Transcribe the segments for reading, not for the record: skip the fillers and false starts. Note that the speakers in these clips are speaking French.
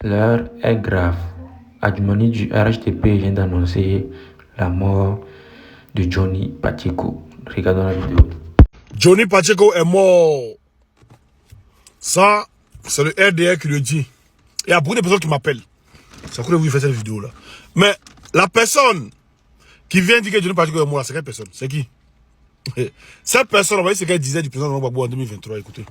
L'heure est grave. Adjumani du RHTP vient d'annoncer la mort de Johnny Pacheco. Regardons la vidéo. Johnny Pacheco est mort. Ça, c'est le RDR qui le dit. Il y a beaucoup de personnes qui m'appellent. C'est pourquoi vous faites cette vidéo-là. Mais la personne qui vient dire que Johnny Pacheco est mort, c'est quelle personne? C'est qui? Cette personne, on va dire ce qu'elle disait du président Gbagbo en 2023. Écoutez.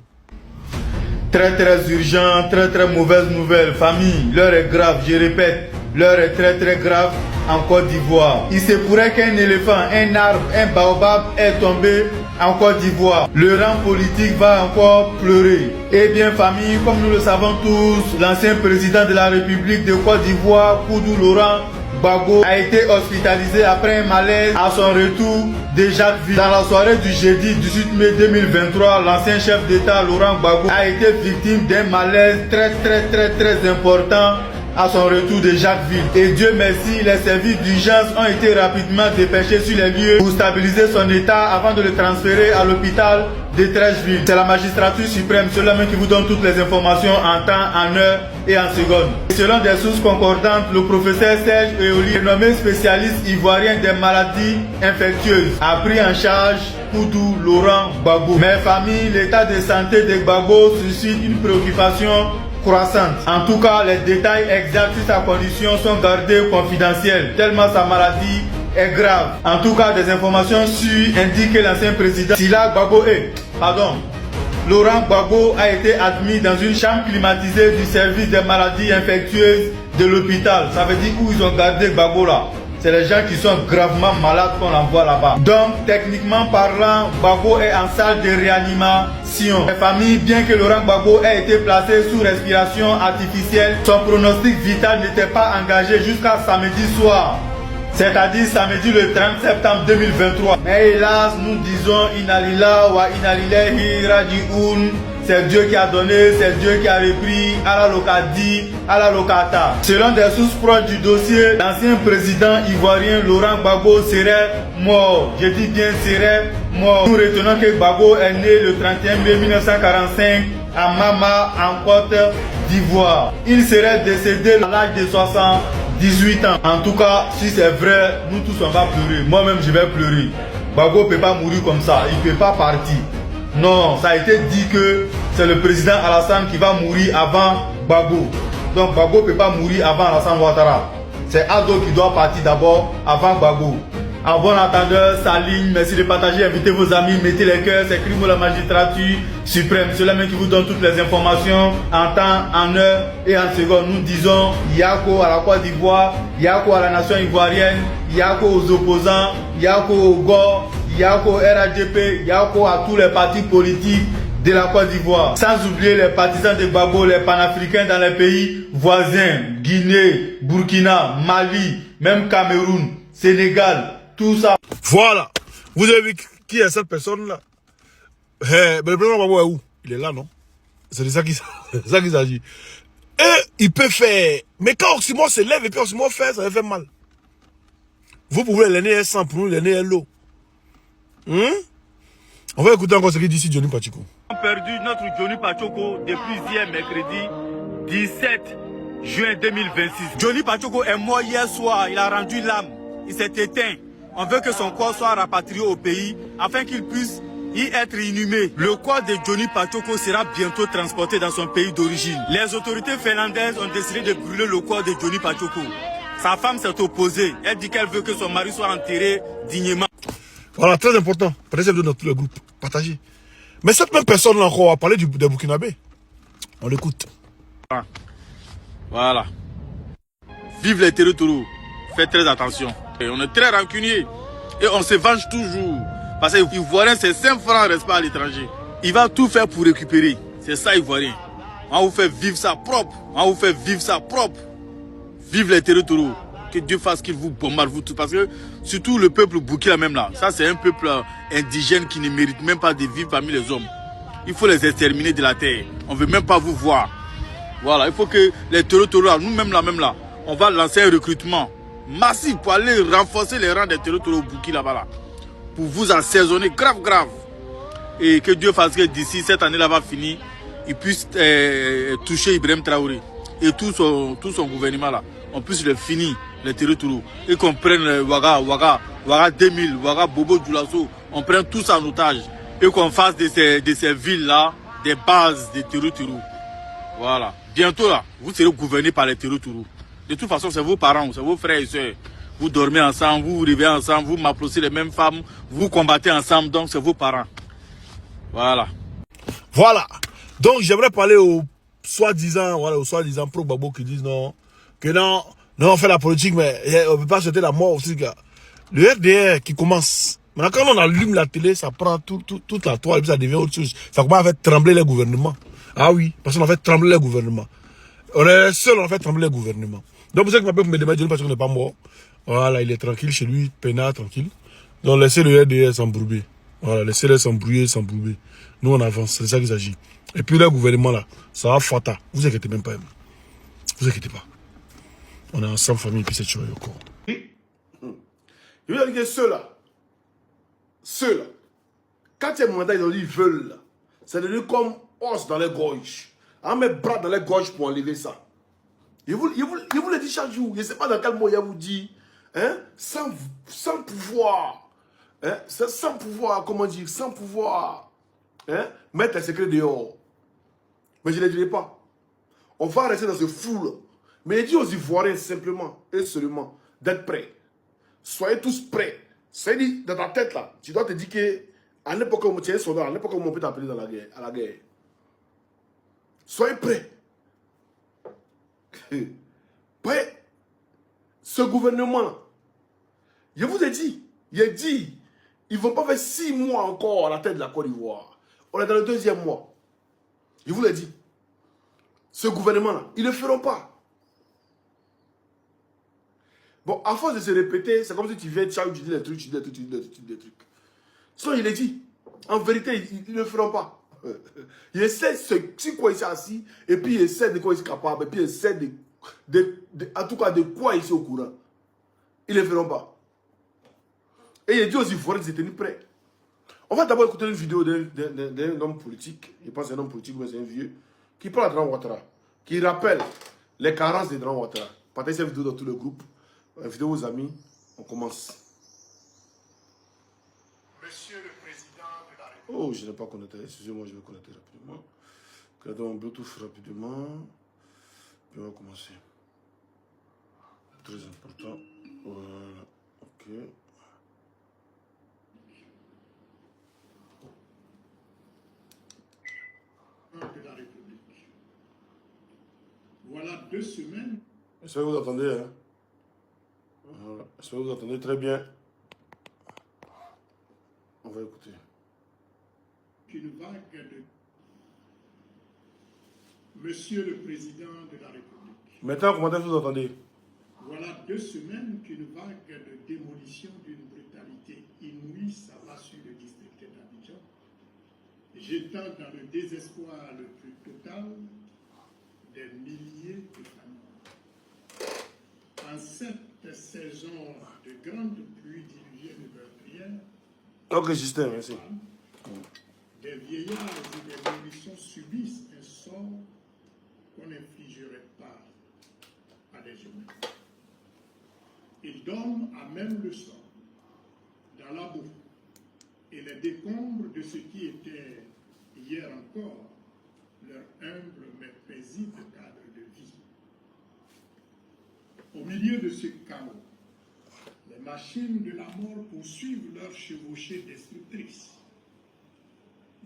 Très urgent, très mauvaise nouvelle. Famille, l'heure est grave, je répète. L'heure est très grave en Côte d'Ivoire. Il se pourrait qu'un éléphant, un arbre, un baobab est tombé en Côte d'Ivoire. Le rang politique va encore pleurer. Eh bien famille, comme nous le savons tous, l'ancien président de la République de Côte d'Ivoire, Koudou Laurent Gbagbo, a été hospitalisé après un malaise à son retour de Jacquesville. Dans la soirée du jeudi 18 mai 2023, l'ancien chef d'État Laurent Gbagbo a été victime d'un malaise très important à son retour de Jacquesville. Et Dieu merci, les services d'urgence ont été rapidement dépêchés sur les lieux pour stabiliser son état avant de le transférer à l'hôpital de Treichville. C'est la magistrature suprême, ceux-là même qui vous donne toutes les informations en temps, en heure et en seconde. Et selon des sources concordantes, le professeur Serge Eoli, nommé spécialiste ivoirien des maladies infectieuses, a pris en charge Koudou Laurent Gbagbo. Mes familles, l'état de santé de Gbagbo suscite une préoccupation croissante. En tout cas, les détails exacts sur sa condition sont gardés confidentiels, tellement sa maladie est grave. En tout cas, des informations sûres indiquent que l'ancien président Laurent Gbagbo a été admis dans une chambre climatisée du service des maladies infectieuses de l'hôpital. Ça veut dire où ils ont gardé Gbagbo là. C'est les gens qui sont gravement malades qu'on envoie là-bas. Donc, techniquement parlant, Gbagbo est en salle de réanimation. Les familles, bien que Laurent Gbagbo ait été placé sous respiration artificielle, son pronostic vital n'était pas engagé jusqu'à samedi soir. C'est-à-dire samedi le 30 septembre 2023. Mais hélas, nous disons Inalila wa Inalilahi Raji'un. C'est Dieu qui a donné, c'est Dieu qui a repris, Allah Lokadi, Allah Lokata. Selon des sources proches du dossier, l'ancien président ivoirien Laurent Gbagbo serait mort. Je dis bien serait mort. Nous retenons que Gbagbo est né le 31 mai 1945 à Mama, en Côte d'Ivoire. Il serait décédé à l'âge de 78 ans. En tout cas, si c'est vrai, nous tous on va pleurer. Moi-même, je vais pleurer. Gbagbo ne peut pas mourir comme ça. Il ne peut pas partir. Non, ça a été dit que c'est le président Alassane qui va mourir avant Gbagbo. Donc Gbagbo ne peut pas mourir avant Alassane Ouattara. C'est Ado qui doit partir d'abord avant Gbagbo. En bon entendeur, Saline, merci de partager, invitez vos amis, mettez les cœurs, c'est Crimo la magistrature suprême. C'est là-même qui vous donne toutes les informations en temps, en heure et en seconde. Nous disons Yako à la Côte d'Ivoire, Yako à la nation ivoirienne, Yako aux opposants, Yako aux GOR, Yako au RHDP, Yako à tous les partis politiques de la Côte d'Ivoire. Sans oublier les partisans de Gbagbo, les panafricains dans les pays voisins, Guinée, Burkina, Mali, même Cameroun, Sénégal. Tout ça. Voilà. Vous avez vu qui est cette personne-là? Mais le président Gbagbo est où? Il est là, non? C'est de ça qu'il s'agit. Et il peut faire. Mais quand Oxymore se lève et puis Oxymore fait, ça fait mal. Vous pouvez l'année 100 pour nous, l'année l'eau. On va écouter encore ce qu'il dit ici, Johnny Pacheco. On a perdu notre Johnny Pacheco depuis hier mercredi 17 juin 2026. Johnny Pacheco est mort hier soir. Il a rendu l'âme. Il s'est éteint. On veut que son corps soit rapatrié au pays afin qu'il puisse y être inhumé. Le corps de Johnny Pacheco sera bientôt transporté dans son pays d'origine. Les autorités finlandaises ont décidé de brûler le corps de Johnny Pacheco. Sa femme s'est opposée. Elle dit qu'elle veut que son mari soit enterré dignement. Voilà, très important. Partagez dans tous les groupes. Partagez. Mais cette même personne-là encore a parlé des Burkinabés. On l'écoute. Voilà. Vive les territoires. Faites très attention. Et on est très rancunier. Et on se venge toujours. Parce que l'Ivoirien, c'est 5 francs reste pas à l'étranger. Il va tout faire pour récupérer. C'est ça, Ivoirien. On va vous faire vivre ça propre. On va vous faire vivre ça propre. Vive les territoires. Que Dieu fasse qu'il vous bombarde, vous tous. Parce que, surtout le peuple Boukila même là. Ça, c'est un peuple indigène qui ne mérite même pas de vivre parmi les hommes. Il faut les exterminer de la terre. On ne veut même pas vous voir. Voilà. Il faut que les territoires, nous-mêmes là, on va lancer un recrutement massif pour aller renforcer les rangs des territoires Bouki là-bas là, pour vous assaisonner grave. Et que Dieu fasse que d'ici cette année là va finir, il puisse toucher Ibrahim Traoré. et tout son gouvernement là, on puisse le finir, les territoires, et qu'on prenne Ouaga 2000, Ouaga Bobo Dioulasso, on prenne tous en otage, et qu'on fasse de ces villes là, des bases des territoires. Voilà. Bientôt là, vous serez gouverné par les territoires. De toute façon, c'est vos parents, c'est vos frères et soeurs. Vous dormez ensemble, vous vous réveillez ensemble, vous m'applaudissez les mêmes femmes, vous combattez ensemble, donc c'est vos parents. Voilà. Voilà. Donc, j'aimerais parler aux soi-disant, voilà, aux soi-disant pro-Gbagbo qui disent non, que non, on fait la politique, mais on ne peut pas souhaiter la mort aussi, gars. Le RDR qui commence. Maintenant, quand on allume la télé, ça prend toute la toile et puis ça devient autre chose. Ça commence à faire trembler les gouvernements. Ah oui, parce qu'on a fait trembler les gouvernements. On est seul, on a fait trembler les gouvernements. Donc, pour ça que ma peuple me demande, parce qu'on n'est pas mort. Voilà, il est tranquille chez lui, peinard, tranquille. Donc, laissez le RDR s'embrouiller. Voilà, laissez-les s'embrouiller, s'embrouiller. Nous, on avance, c'est ça qu'il s'agit. Et puis, le gouvernement, là, ça va fata. Vous inquiétez même pas. Vous inquiétez pas. On est ensemble, famille, et puis c'est tué encore. Je veux dire que ceux-là, quand il y a un mandat, ils ont dit ils veulent, là. C'est devenu comme os dans les gorges. On met bras dans les gorges pour enlever ça. Il vous le dit chaque jour. Je ne sais pas dans quel mot il vous dit. Hein? Sans pouvoir. Hein? Sans pouvoir, comment dire? Sans pouvoir. Hein? Mettre les secrets dehors. Mais je ne le dirai pas. On va rester dans ce flou-là. Mais il dit aux Ivoiriens simplement et seulement d'être prêts. Soyez tous prêts. C'est-à-dire, dans ta tête là, tu dois te dire que à n'importe quel moment, tu es un soldat, à n'importe quel moment on peut t'appeler à la guerre. Soyez prêts. Prêts. Ce gouvernement, je vous ai dit, ils ne vont pas faire 6 mois encore à la tête de la Côte d'Ivoire. On est dans le 2e mois. Je vous l'ai dit. Ce gouvernement-là, ils ne le feront pas. Bon, à force de se répéter, c'est comme si tu viens, tu dis des trucs, tu dis des trucs. Sinon, il est dit. En vérité, ils ne le feront pas. Il essaie de quoi il s'est assis, et puis il essaie de quoi il est capable, et puis il essaie en tout cas de quoi il est au courant. Ils ne le feront pas. Et il dit aux Ivoiriens qu'ils étaient prêts. On va d'abord écouter une vidéo d'un homme politique, je pense que c'est un homme politique, mais c'est un vieux, qui parle à Dran Ouattara, qui rappelle les carences de Dran Ouattara. Partagez cette vidéo dans tout le groupe. Invitez vos amis, on commence. Monsieur le Président de la République. Oh, je n'ai pas connecté. Excusez-moi, je vais connecter rapidement. Connecter mon Bluetooth rapidement. Puis on va commencer. Très important. Voilà. Ok. De la République. Voilà 2 semaines. J'espère que vous entendez, hein? Voilà. J'espère que vous entendez très bien. On va écouter. Une vague de... Monsieur le Président de la République. Maintenant, comment est-ce que vous entendez? Voilà 2 semaines qu'une vague de démolition d'une brutalité inouïe s'abat sur le district d'Abidjan, jetant dans le désespoir le plus total des milliers de familles. En cette saison de grandes pluies diluviennes meurtrières, Ok, Justin, merci. des vieillards et des nourrissons subissent un sort qu'on n'infligerait pas à des humains. Ils dorment à même le sol, dans la boue et les décombres de ce qui était hier encore leur humble mais paisible cadre de vie. Au milieu de ce chaos, les machines de la mort poursuivent leur chevauchée destructrice,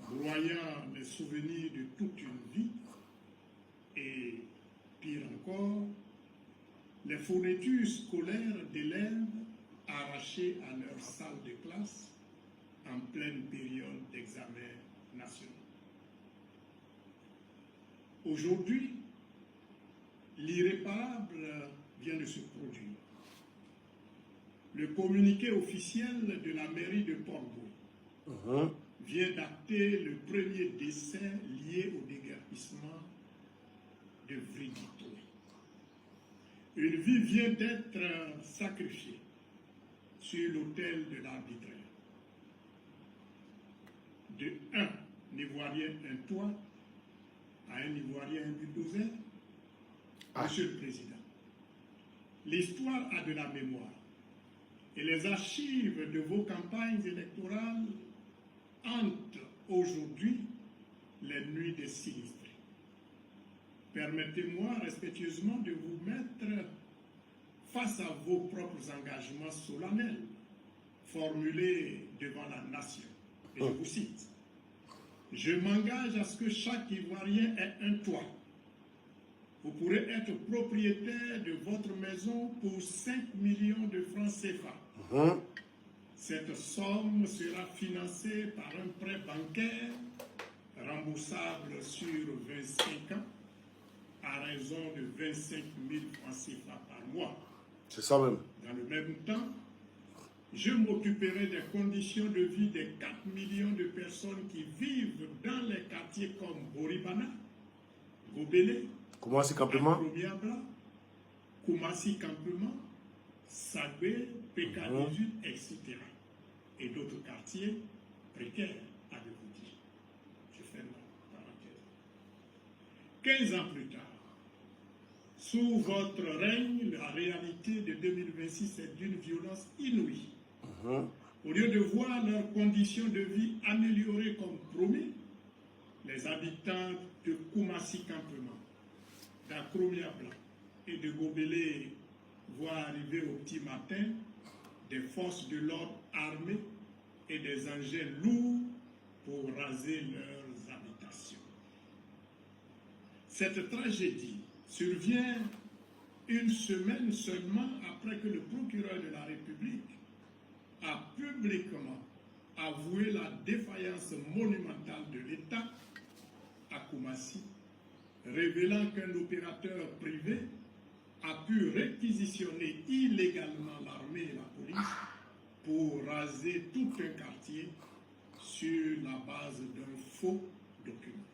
broyant les souvenirs de toute une vie et, pire encore, les fournitures scolaires d'élèves arrachés à leur salle de classe en pleine période d'examen national. Aujourd'hui, l'irréparable vient de se produire. Le communiqué officiel de la mairie de Port-Bouy vient d'acter le premier décès lié au déguerpissement de Vridito. Une vie vient d'être sacrifiée sur l'autel de l'arbitraire. De un Ivoirien un toit à un Ivoirien un bulldozer, Monsieur le Président, l'histoire a de la mémoire et les archives de vos campagnes électorales hantent aujourd'hui les nuits des sinistrés. Permettez-moi respectueusement de vous mettre face à vos propres engagements solennels formulés devant la nation. Et je vous cite. Je m'engage à ce que chaque Ivoirien ait un toit. Vous pourrez être propriétaire de votre maison pour 5 millions de francs CFA. Cette somme sera financée par un prêt bancaire remboursable sur 25 ans à raison de 25 000 francs CFA par mois. C'est ça même. Dans le même temps, je m'occuperai des conditions de vie des 4 millions de personnes qui vivent dans les quartiers comme Boribana, Gobele, Koumassi Campement, Akromiabla, Koumassi Campement, Sagbe, PK18, etc. Et d'autres quartiers précaires, à de vous dire. Je ferme la parenthèse. 15 ans plus tard, sous votre règne, la réalité de 2026 est d'une violence inouïe. Au lieu de voir leurs conditions de vie améliorées comme promis, les habitants de Koumassi Campement, d'Akromiabla et de Gobele voient arriver au petit matin des forces de l'ordre armées et des engins lourds pour raser leurs habitations. Cette tragédie survient une semaine seulement après que le procureur de la République a publiquement avoué la défaillance monumentale de l'État à Koumassi, révélant qu'un opérateur privé a pu réquisitionner illégalement l'armée et la police pour raser tout un quartier sur la base d'un faux document.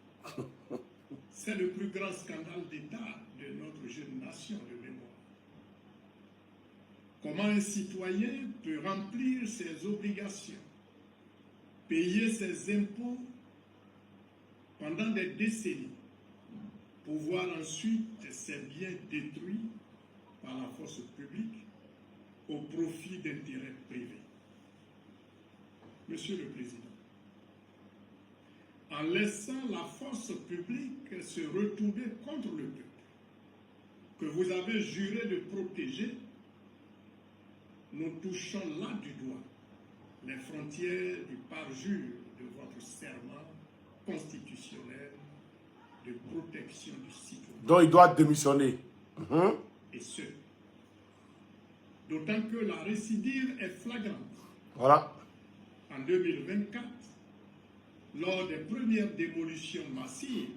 C'est le plus grand scandale d'État de notre jeune nation de mémoire. Comment un citoyen peut remplir ses obligations, payer ses impôts pendant des décennies, pour voir ensuite ses biens détruits par la force publique au profit d'intérêts privés. Monsieur le Président, en laissant la force publique se retourner contre le peuple, que vous avez juré de protéger, nous touchons là du doigt les frontières du parjure de votre serment constitutionnel de protection du citoyen. Donc il doit démissionner. Et ce, d'autant que la récidive est flagrante. Voilà. En 2024, lors des premières démolitions massives,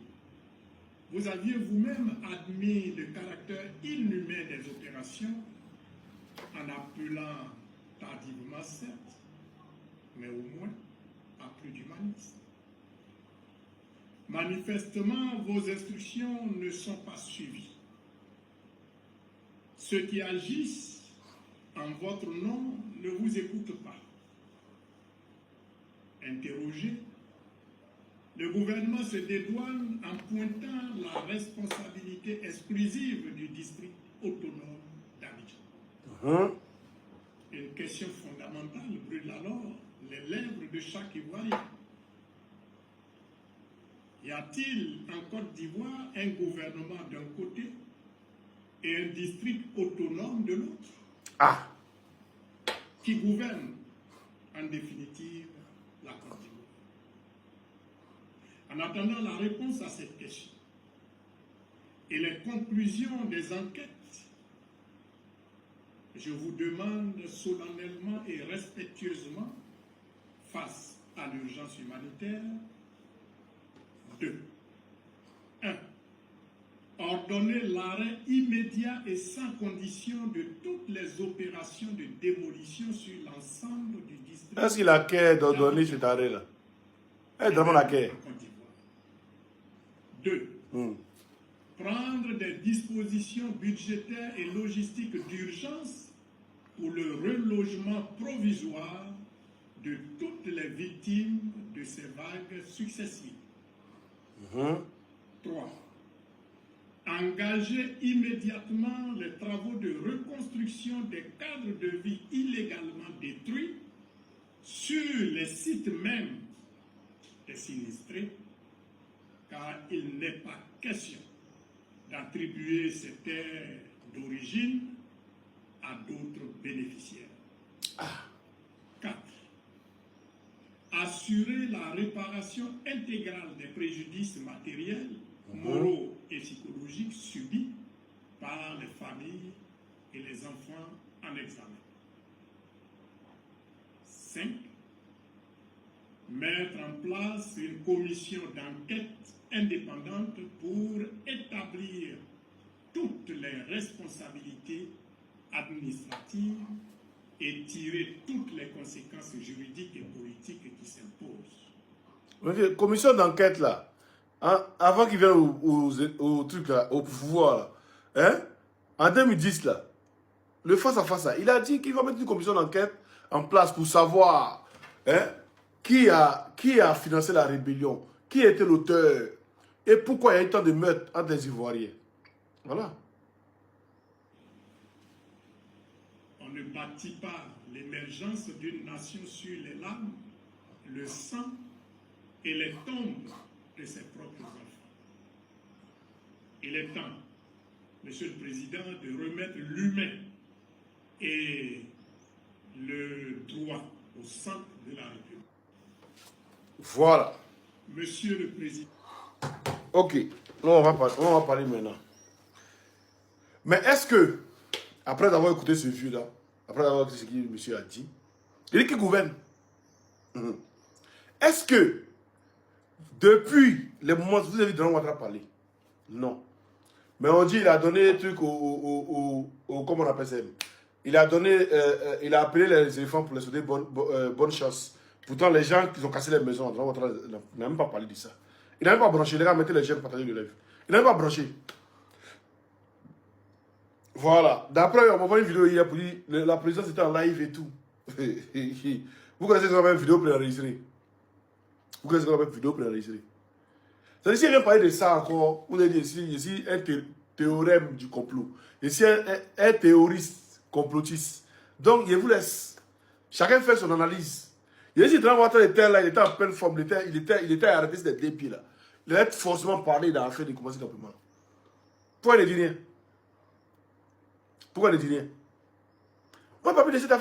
vous aviez vous-même admis le caractère inhumain des opérations en appelant tardivement certes, mais au moins à plus d'humanisme. Manifestement, vos instructions ne sont pas suivies. Ceux qui agissent en votre nom ne vous écoutent pas. Interrogé, le gouvernement se dédouane en pointant la responsabilité exclusive du district autonome d'Abidjan. Une question fondamentale brûle alors les lèvres de chaque Ivoirien. Y a-t-il en Côte d'Ivoire un gouvernement d'un côté et un district autonome de l'autre? Qui gouverne en définitive la Côte d'Ivoire? En attendant la réponse à cette question et les conclusions des enquêtes, je vous demande solennellement et respectueusement, face à l'urgence humanitaire, 2. 1. Ordonner l'arrêt immédiat et sans condition de toutes les opérations de démolition sur l'ensemble du district. Est-ce qu'il a qu'à d'ordonner cet arrêt-là? Vraiment la qu'à. 2. Prendre des dispositions budgétaires et logistiques d'urgence pour le relogement provisoire de toutes les victimes de ces vagues successives. 3. engager immédiatement les travaux de reconstruction des cadres de vie illégalement détruits sur les sites mêmes des sinistrés, car il n'est pas question d'attribuer ces terres d'origine à d'autres bénéficiaires. 4. Assurer la réparation intégrale des préjudices matériels, moraux et psychologiques subis par les familles et les enfants en examen. 5. Mettre en place une commission d'enquête indépendante pour établir toutes les responsabilités administratives et tirer toutes les conséquences juridiques et politiques qui s'imposent. Commission d'enquête là, hein, avant qu'il vienne au truc là, au pouvoir là, hein, en 2010 là, le face à face là, il a dit qu'il va mettre une commission d'enquête en place pour savoir, hein, qui a financé la rébellion, qui était l'auteur et pourquoi il y a eu tant de meurtres entre les Ivoiriens. Voilà. On ne bâtit pas l'émergence d'une nation sur les larmes, le sang et les tombes de ses propres enfants. Il est temps, Monsieur le Président, de remettre l'humain et le droit au centre de la République. Voilà. Monsieur le Président. Ok, là on va parler maintenant. Mais est-ce que, après avoir écouté ce vieux-là, après avoir écouté ce que le monsieur a dit, il dit qu'il gouverne. Est-ce que, depuis les moments où vous avez donné Ouattara parler? Non. Mais on dit qu'il a donné des trucs comment on appelle ça? Il a donné, il a appelé les éléphants pour les souhaiter bonne chance. Pourtant, les gens qui ont cassé les maisons, Ouattara n'a même pas parlé de ça. Il n'a même pas branché. Les gars mettaient les jeunes partager le live. Il n'a même pas branché. Voilà. D'après, on m'a envoyé une vidéo hier pour dire la présidence était en live et tout. Vous connaissez quand même une vidéo pour l'enregistrer. Vous connaissez quand même une vidéo pour l'enregistrer. C'est-à-dire, si il vient parler de ça encore, vous avez dit ici un théorème du complot. Ici un théoriste complotiste. Donc, je vous laisse. Chacun fait son analyse. Il dit, dans votre état là, il était en pleine forme, il était arrêté sur des dépieds là. Il a forcément parlé dans l'affaire de commencer complètement. Pourquoi il ne dit rien? Pourquoi il ne dit rien? Moi, pas pu laisser ta